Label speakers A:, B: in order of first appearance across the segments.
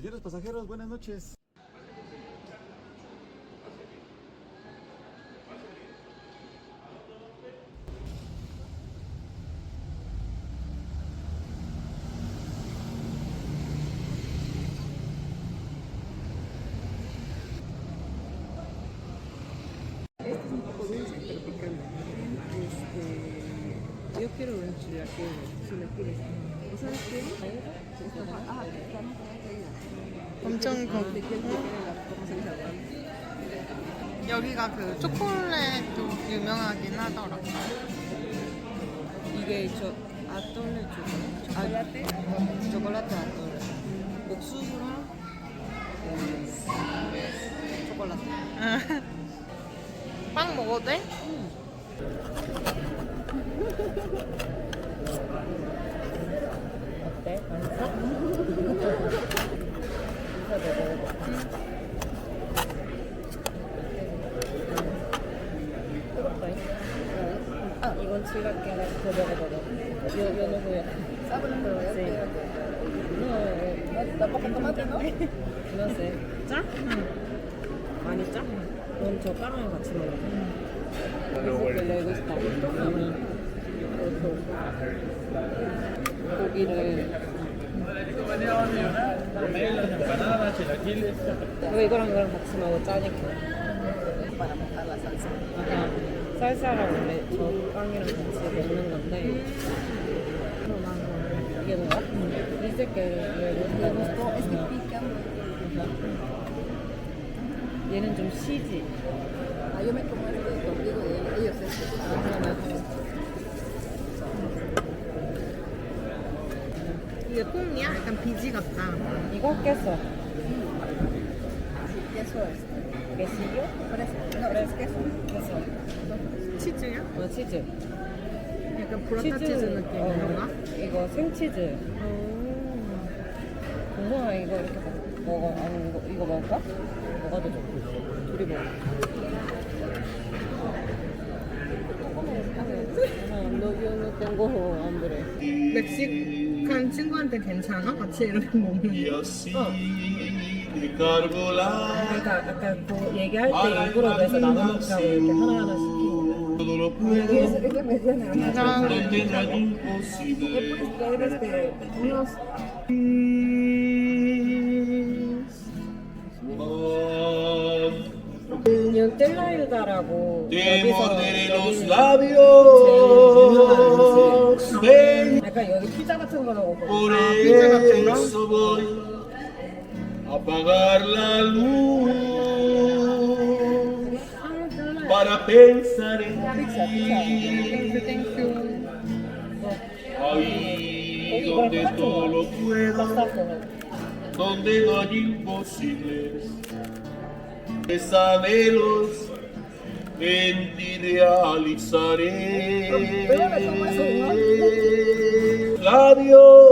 A: Ligeros pasajeros, buenas noches.
B: Este es un poco dulce, pero picante. Yo quiero un chilaquiles. ¿O sabes qué?
C: 엄청
B: ¿cómo se llama?
C: 여기가 그 초콜릿도 유명하긴 하더라.
B: 이게 아톨레 초콜릿? 초콜릿 아톨레. 옥수수랑 초콜릿.
C: 빵 먹어도 돼?
B: 어때? 맛있어? Ah, 이건 chilaquiles 더 먹어봐봐. Yo no voy a... ¿Sabes? Sí. No, tampoco tomate, ¿no? No sé. 짜? 많이 짜? 그럼 저 빵을 같이 먹어. 그래서 le gusta. 고기를 이거랑 이거랑 같이 먹어 짜니까. 아까 쌀쌀한 원래 저 빵이랑 같이 먹는 건데 이게 뭐야? Dice que le gustó. Es que pican. 얘는 좀 시지. Ah, yo me como este contigo y ellos este.
C: 이게 콩이야? 약간 비지 같다.
B: 이거 queso. Queso es. Quesillo? No, es queso. Queso.
C: 치즈야?
B: 치즈.
C: 약간 브라타 치즈 느낌 이런 거?
B: 이거 생치즈. 공부아 이거 이렇게 먹어. 아니 이거 먹을까? 먹어도 돼. 둘이 먹어. Yo no tengo hambre.
C: 멕시칸 친구한테 괜찮아? 같이 이렇게 먹는 거?
B: 그러니까 아까 그 얘기할 때 일부러 그래서 나눠 먹자고 이렇게 하나하나 시키고. 이 텔라유다라고 여기서 제일 유명한 약간 여기 피자 같은 거라고
C: 피자 같은 거?
D: Apagar la luz para pensar en ti. Ahí donde todo lo puedo, donde no hay imposibles, mis anhelos en ti realizaré. Labios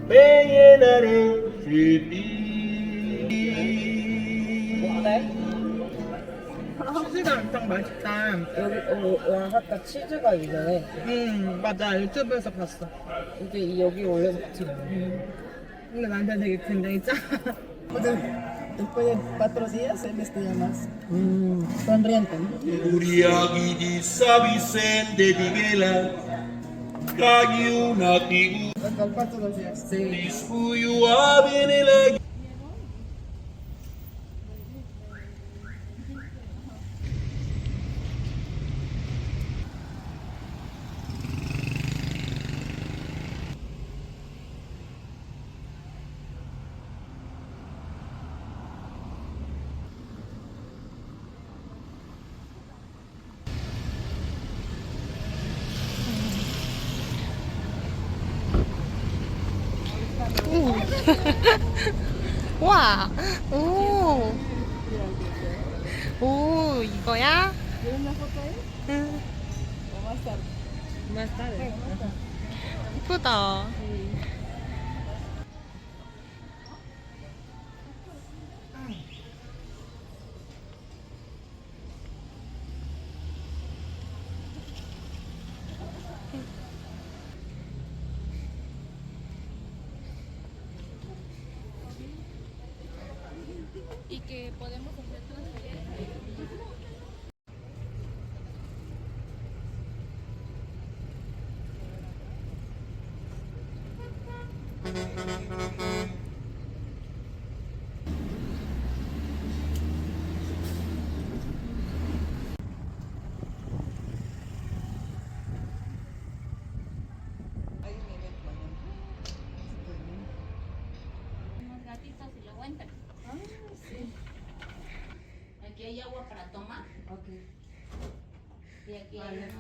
D: me llenaré de ti.
C: 치즈가 엄청 맛있다.
B: 여기 아까 치즈가 유명해.
C: 맞아. 유튜브에서 봤어.
B: 이게 여기 원래 먹지.
C: 근데 나한테 되게 굉장히 짜.
E: Después de 4 días, él ya más sonriente.
D: Uriagi di San Vicente di Vela, calle una figura.
E: Hasta el 4 días.
B: Sí.
D: Dispuyo a viene la
C: 와, 오, 오, 이거야?
E: ¿Quieres una foto ahí?
C: 응,
E: ¿O más tarde?
B: Más tarde.
C: 이쁘다.
A: que podemos hacer transferencia. Unos gatitos y lo aguantan. Aquí hay agua para tomar. Y aquí hay unos.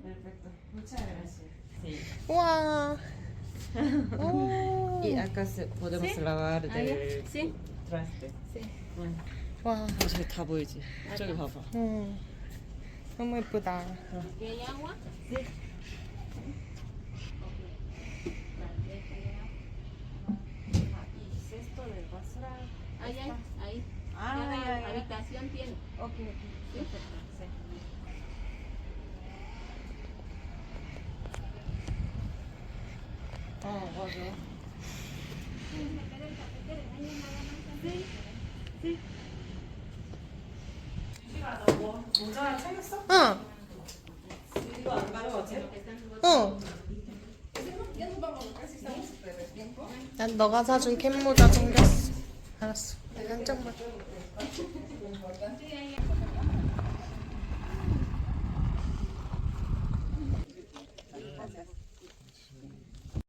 B: Perfecto. Muchas gracias. Sí.
C: 우와. 오.
B: Y acá podemos lavar de
A: Sí.
B: traste.
A: Sí.
C: 와.
B: 저기 다 보이지? 저기 봐봐.
C: 너무 예쁘다.
A: Aquí hay agua.
B: Y cesto de basura.
A: Ahí hay, ahí.
B: Ah,
A: Cada
B: ya, ya.
A: habitación tiene.
B: Ok, perfecto. Sí. 맞아. 모자 챙겼어?
C: 응.
B: 이거 안 가져왔지?
C: 응. 난 너가 사준 캔모자 챙겼어. 알았어. 내가 한 장만.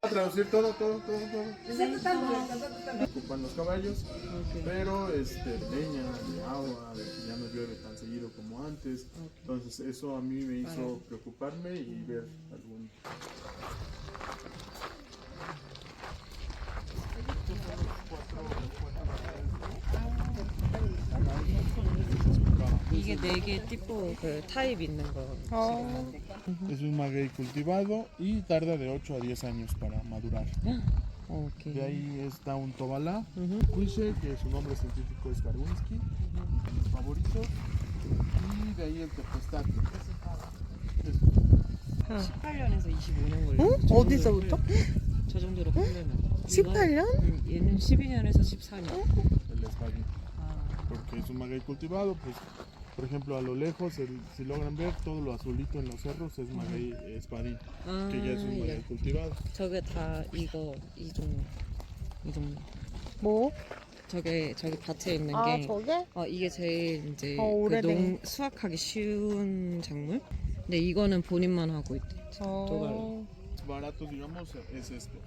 F: A traducir todo. Ocupan los caballos, pero leña, de agua, de que ya no llueve tan seguido como antes. Entonces eso a mí me hizo preocuparme y ver algún...
B: 이게 4개 tipo 그 타입 있는 거.
F: Es un maguey cultivado y tarda de 8 a 10 años para madurar.
B: 오케이.
F: De ahí está un tobalá, cuiche, que su nombre científico es Garwinsky, mis favoritos. Y de ahí el tepestate.
B: 18년에서 25년 걸려.
C: 응? 어디서부터?
B: 저 정도로 풀려면.
C: 18년?
B: 얘는 12년에서 14년.
F: El espadín. Porque es un maguey cultivado, pues por ejemplo a lo lejos, si logran ver todo lo azulito en los cerros es maguey espadín, que ya es un maguey cultivado.
B: 저게 다 이거 이 종류.
C: 뭐?
B: 저기 밭에 있는
C: 아,
B: 게
C: 저게?
B: 이게 제일 이제 그
C: 오래된.
B: 수확하기 쉬운 작물. 근데 이거는 본인만 하고 있대.
C: 어.
F: Baratos digamos es este.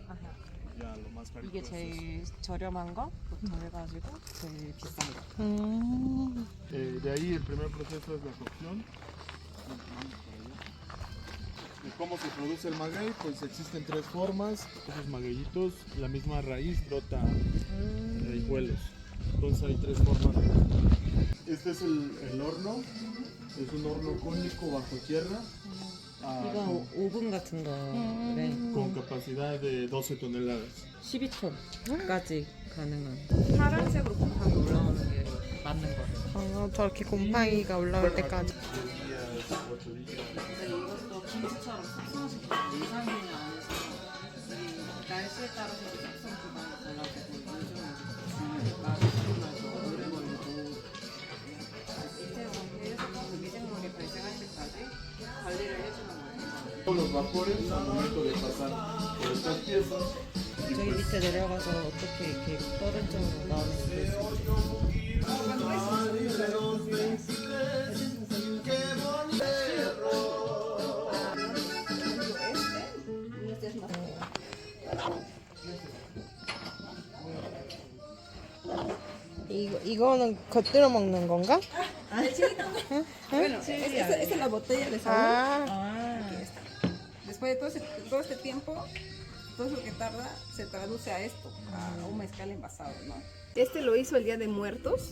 F: Ya lo más carito
B: 이게
F: es
B: 제일 저렴한 거부터 해가지고 제일 비싼 거.
F: De ahí el primer proceso es la cocción. De cómo se produce el maguey, pues existen 3 formas. Esos magueyitos, la misma raíz brota hijuelos. Entonces hay 3 formas. Este es el horno. Es un horno cónico bajo tierra.
B: 이거 오븐 같은 거래.
F: Con capacidad de 12 toneladas.
B: 12톤까지 가능한. 파란색으로 곰팡이 올라오는 게 맞는 거래.
C: 저렇게 곰팡이가 올라올 때까지.
B: 근데 이것도 김치처럼 숙성시키고 이상균이 안에서 이 날씨에 따라서 숙성 기간이 달라지고 요즘은 추우니까 조금만 오래 걸리고 이태원 계속해서 미생물이 발생할 때까지 관리를 해주는 거예요.
F: Todos los vapores al momento de pasar por estas piezas.
B: 저기 밑에 내려가서 어떻게 이렇게 뻗은 쪽으로 나오는지 볼 수 있죠.
C: 이거는 겉들어 먹는 건가?
G: Bueno, esa es la botella de sabor.
C: 아.
G: Después de todo este tiempo, todo eso que tarda se traduce a esto, a un mezcal envasado, ¿no? Este lo hizo el Día de Muertos.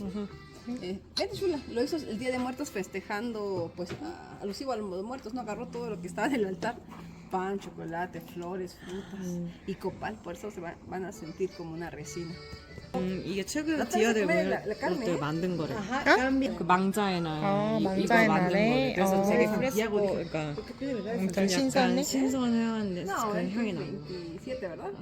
G: Vete, chula, lo hizo el Día de Muertos festejando, pues, alusivo a los muertos, ¿no? Agarró todo lo que estaba en el altar. Pan, chocolate, flores, frutas y copal, por eso se van a sentir como una resina.
B: 이게 최근
G: 나타나서
B: 디아들
G: 보면 la carne,
B: 때
G: ¿eh?
B: 만든 거래. 그 망자의 날 이거
C: 망자의
B: 만든
C: 날에?
B: 거래. 그래서 되게
C: 어.
B: 프레스고, 그러니까
C: 엄청
B: 약간
C: 신선해?
B: 신선한
G: No,
B: 그
G: es
B: 향이 나고.
G: 27, ¿verdad?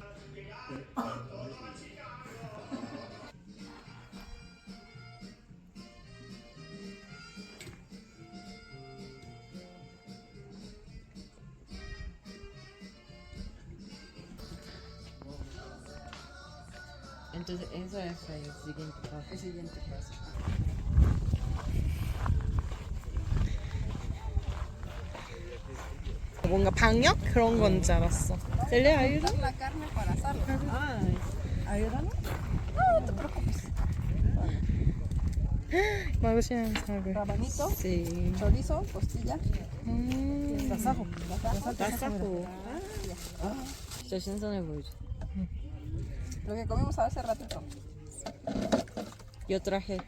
B: Entonces, eso es el siguiente paso.
G: El siguiente paso.
C: 뭔가 방역 그런 건 줄 알았어. ¿Se ayuda?
G: La carne para asarlo.
B: Ay,
G: ¿Ayúdame? No, no te preocupes.
C: 맛있는 사글.
G: Rabanito,
B: sí.
G: chorizo, costilla.
B: Tasajo.
G: Tasajo.
B: 진짜 신선해 보이죠?
G: Lo que comimos hace ratito.
B: Yo traje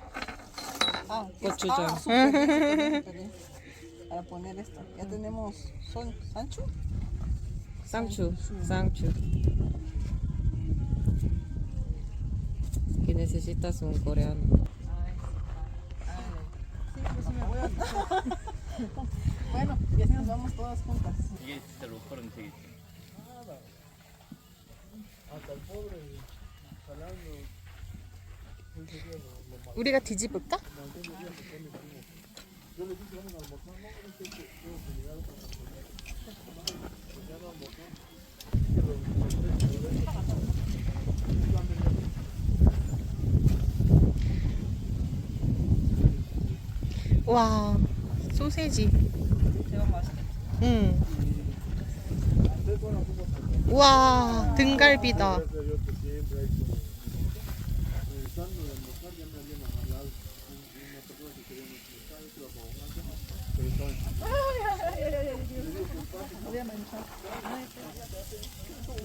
G: Ah,
B: gochujang.
G: súper bien, súper bien, súper bien. Para poner esto. Ya tenemos sanchu.
B: Sangchu. Sangchu. Que necesitas un coreano.
G: Sí, pues sí me voy a... Bueno, y así nos vamos todas juntas.
C: 우리가 뒤집을까? 와, 소세지. 응. 와, 등갈비다.
G: Voy a manchar.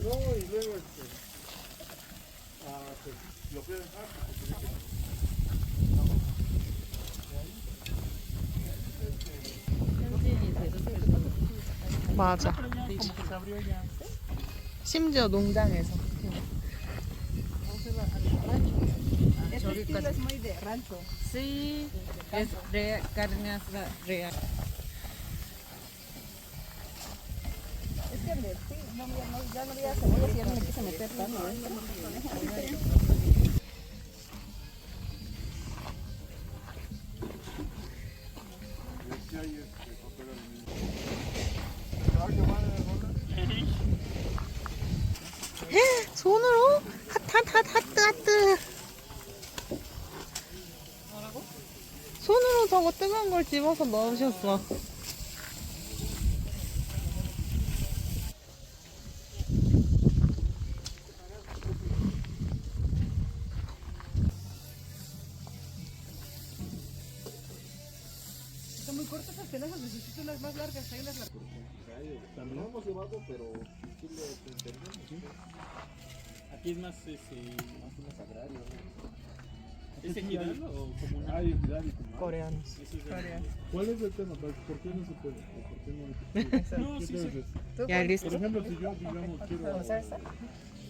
F: No, y luego pues, lo voy a dejar porque tiene que...
C: 맞아. 심지어 농장에서.
G: Este estilo es muy de rancho.
B: Sí, es carne asada real.
G: Es que sí, ya no había cebollas y ya no le quise meter tanto.
C: 손으로 하트. 손으로 저거 뜨거운 걸 집어서 넣으셨어.
G: Son muy cortas las tenazas, necesito unas más largas. Hay unas largas.
F: También hemos llevado, pero sí le entendemos.
D: Aquí es más,
F: Más unos agrarios.
D: ¿es ejidal o comunal?
F: Hay ejidal y comunal.
C: coreanos.
D: Eso es de-
F: ¿Cuál es el tema? ¿Por qué no se puede? ¿O por qué no?
D: No,
F: ¿Qué
D: sí,
F: debes
D: sí.
F: decir?
C: Ya listo.
F: Por ejemplo, si yo, digamos, quiero...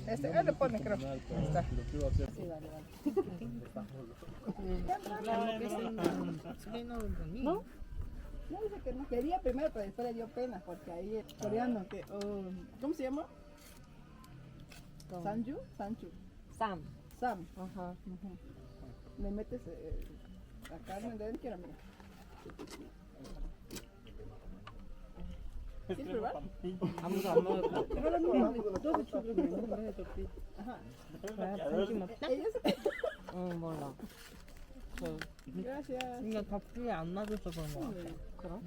G: Este, le pone, creo.
F: comunal, pero lo quiero hacer.
G: Sí, vale. ¿No? No, dice que no quería primero, pero después le dio pena, porque ahí el coreano, que, ¿cómo se llama? Sanju, Sanchu,
B: Sam.
G: Sam.
B: Ajá.
G: Ujú. Le metes la carne de dentro, mira. ¿Quieres probar?
B: 아무도 안 먹을 거.
G: Ajá.
B: 관심 없다?
G: Ellos,
B: 응, 몰라.
G: gracias.
C: 이거 밥집에 안 놔줘서 그런 거 같아.
B: 그럼?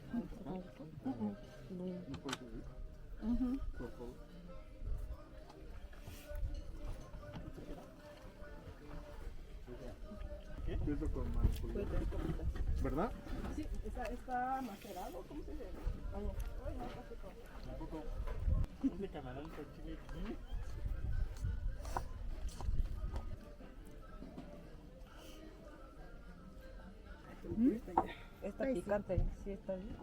G: Ujú.
F: Eso con manipulación. ¿Verdad?
G: Sí, está macerado, ¿cómo se dice? Oye, no, casi todo.
D: ¿Dónde camarón con chile aquí?
B: Está picante, sí está bien.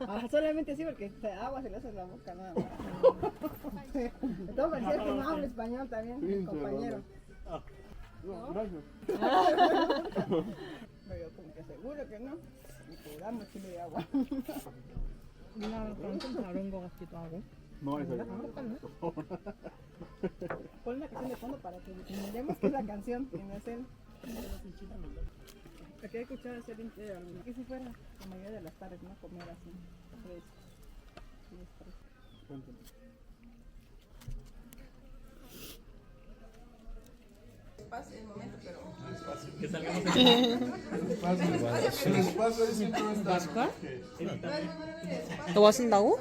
G: Ah, solamente sí, porque agua se le hace en la boca, nada más. De todo parecer que no habla español también, mi compañero.
F: No, gracias.
G: Pero yo como que seguro que no. Y te damos chile de agua.
C: 우리나라랑 좀 다른 거 같기도 하고.
F: No, es ahí.
G: Pon una canción de fondo para que entendamos que es la canción y no es él. Porque hay que escuchar hacer que si fuera la mayoría de las tardes, ¿no? Comer así. Fresco. Sí, es fresco.
F: Cuéntame.
G: despacio el momento, pero...
D: Que salgamos
F: El espacio ahí siempre va a estar.
C: 너 마신다고?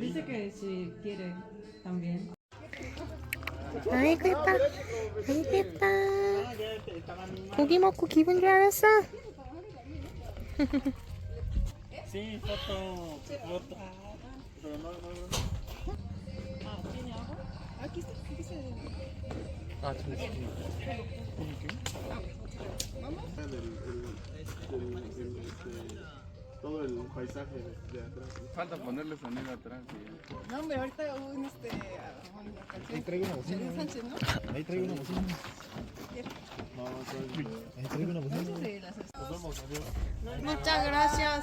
B: Dice que si quiere también.
C: 아이고 예뻐. 아이고 예뻐. 고기 먹고 기분 좋아졌어?
D: Sí, foto. Pero no.
F: Ah, todo el paisaje de atrás.
H: Falta ponerle sonido atrás.
G: No, hombre, ahorita una canción. Ahí traigo una bocina. Sánchez, ¿no?
F: Ahí traigo una bocina. No, ahí traigo una bocina. Nos vemos, adiós.
C: Muchas gracias.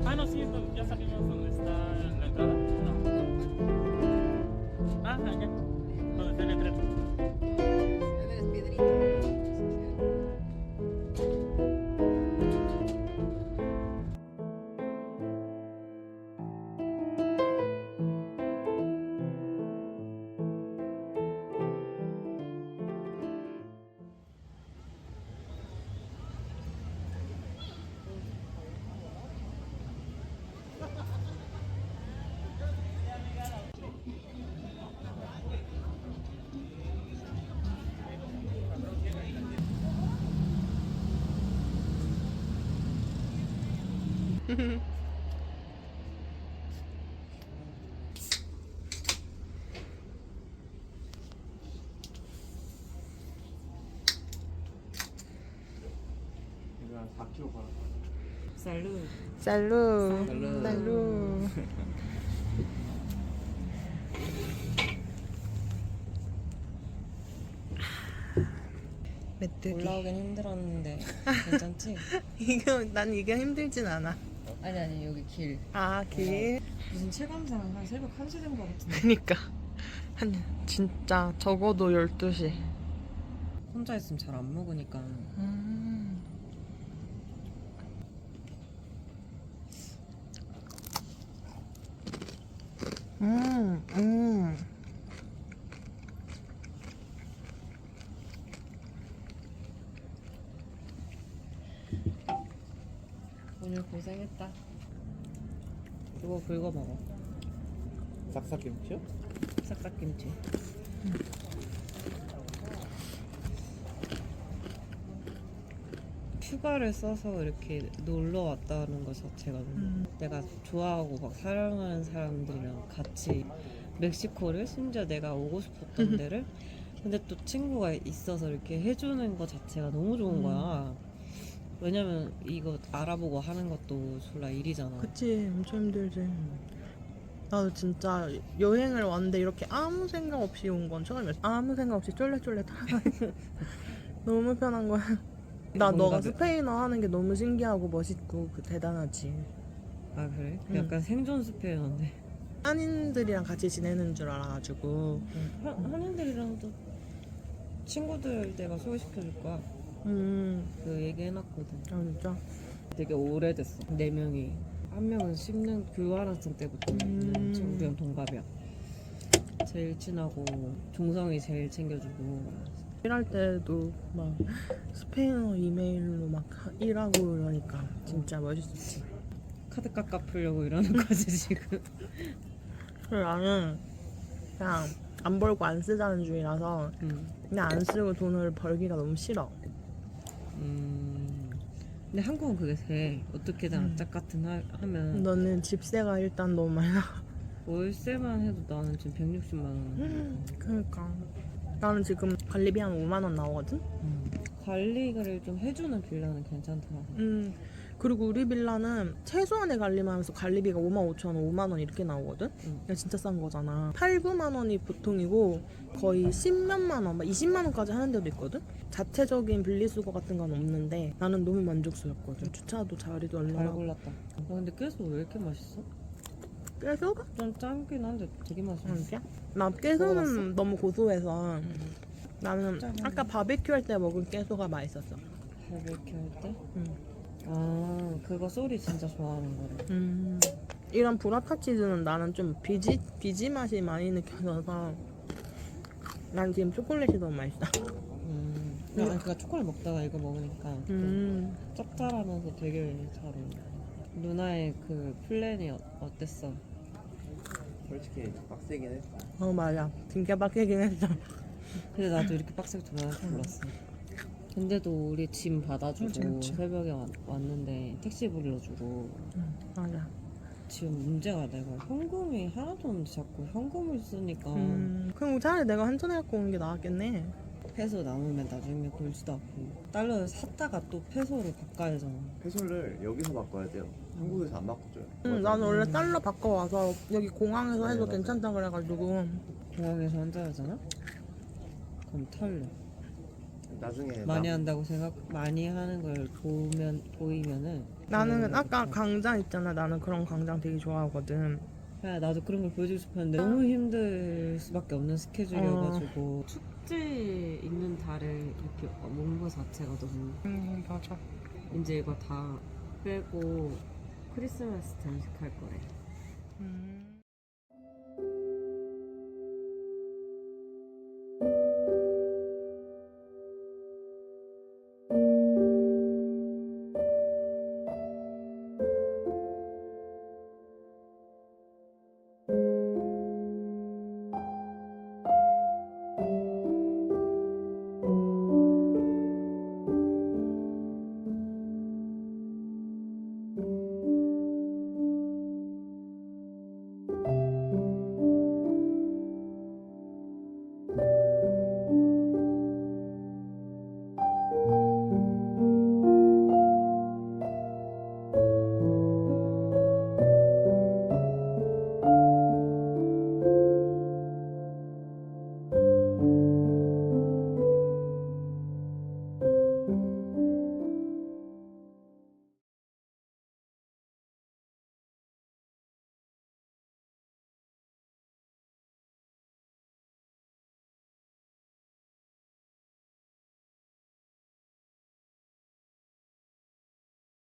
D: Ah, no, sí, ya salimos donde está la entrada. No. Ah, ya. Donde está el letrero.
G: Eres Piedrito.
F: 이거 한 4kg 가.
B: Salud.
C: 살루. 살루. 메뚜기.
B: 올라오긴 힘들었는데 괜찮지?
C: 난 이게 힘들진 않아.
B: 아니 여기 길.
C: 아 길.
B: 무슨 체감상 한 새벽 1시 된 거 같은데.
C: 그니까 한 진짜 적어도 12시.
B: 혼자 있으면 잘 안 먹으니까.
C: 음.
B: 오늘 고생했다. 이거 긁어 먹어.
F: 싹싹김치요?
B: 싹싹김치. 휴가를 써서 이렇게 놀러 왔다는 것 자체가 내가 좋아하고 막 사랑하는 사람들이랑 같이 멕시코를 심지어 내가 오고 싶었던 데를 근데 또 친구가 있어서 이렇게 해주는 것 자체가 너무 좋은 거야. 왜냐면 이거 알아보고 하는 것도 졸라 일이잖아.
C: 그치, 엄청 힘들지. 나도 진짜 여행을 왔는데 이렇게 아무 생각 없이 온 건 처음이었어. 아무 생각 없이 쫄래쫄래 타다니고 너무 편한 거야. 나 너가 스페인어 하는 게 너무 신기하고 멋있고 대단하지.
B: 아 그래?
C: 응.
B: 약간 생존 스페인어인데.
C: 한인들이랑 같이 지내는 줄 알아가지고.
B: 한인들이랑도 친구들 내가 소개시켜줄 거야. 그 얘기 해놨거든.
C: 아 진짜?
B: 되게 오래됐어. 4명이. 한 명은 10년 교환학생 때부터 있는 친구랑 동갑이야. 제일 친하고 종성이 제일 챙겨주고.
C: 일할 때도 막 스페인어 이메일로 막 일하고 이러니까 진짜 멋있었지.
B: 카드 깎아풀려고 이러는 거지 지금.
C: 그래 나는 그냥 안 벌고 안 쓰자는 주의라서 그냥 안 쓰고 돈을 벌기가 너무 싫어.
B: 근데 한국은 그게 돼. 어떻게든 악착 같은 하면
C: 너는 집세가 일단 너무 많이 나.
B: 월세만 해도 나는 지금 160만 원.
C: 그러니까 나는 지금 관리비 한 5만 원 나오거든?
B: 관리를 좀 해주는 빌라는 괜찮더라고.
C: 그리고 우리 빌라는 최소한의 관리만 하면서 관리비가 5만 5천 원, 5만 원 이렇게 나오거든? 그냥 진짜 싼 거잖아. 8, 9만 원이 보통이고 거의 10몇만 원, 막 20만 원까지 하는 데도 있거든? 자체적인 분리수거 같은 건 없는데 나는 너무 만족스럽거든. 주차도 자리도
B: 잘
C: 얼마나.
B: 골랐다. 근데 깨소 왜 이렇게 맛있어?
C: 깨소가?
B: 좀 짠긴 한데 되게 맛있어.
C: 나 깨소는 너무 고소해서 나는 아까 바베큐 할 때 먹은 깨소가 맛있었어.
B: 바베큐 할 때?
C: 응.
B: 아, 그거 소리 진짜 좋아하는 거래.
C: 이런 브라타 치즈는 나는 좀 비지 맛이 많이 느껴져서 난 지금 초콜릿이 너무 맛있어.
B: 그러니까 초콜릿 먹다가 이거 먹으니까 짭짤하면서 되게 잘 어울려. 누나의 그 플랜이 어땠어?
I: 솔직히 빡세긴 했어.
C: 맞아. 진짜 빡세긴 했어.
B: 근데 나도 이렇게 빡세게 돌아갈 줄 몰랐어. 근데도 우리 짐 받아주고
C: 그치.
B: 새벽에 왔는데 택시 불러주고.
C: 맞아.
B: 지금 문제가 내가 현금이 하나도 없는데 자꾸 현금을 쓰니까
C: 그럼 차라리 내가 한전에 갖고 오는 게 나았겠네.
B: 페소 남으면 나중에 걸지도 않고 달러를 샀다가 또 페소로 바꿔야 되잖아.
I: 페솔을 여기서 바꿔야 돼요. 한국에서 안 바꿔줘요.
C: 나는 원래 달러 바꿔와서 여기 공항에서 해도
I: 맞아.
C: 괜찮다 그래가지고.
B: 공항에서 한자하잖아? 그럼 털려.
I: 나중에
B: 많이 한다고 많이 하는 걸 보이면은
C: 나는 아까 광장 있잖아. 나는 그런 광장 되게 좋아하거든.
B: 야, 나도 그런 걸 보여주고 싶었는데 너무 힘들 수밖에 없는 스케줄이어가지고 축제 있는 달에 이렇게 먹는 거 자체가 너무
C: 맞아.
B: 이제 이거 다 빼고 크리스마스 장식할 거래.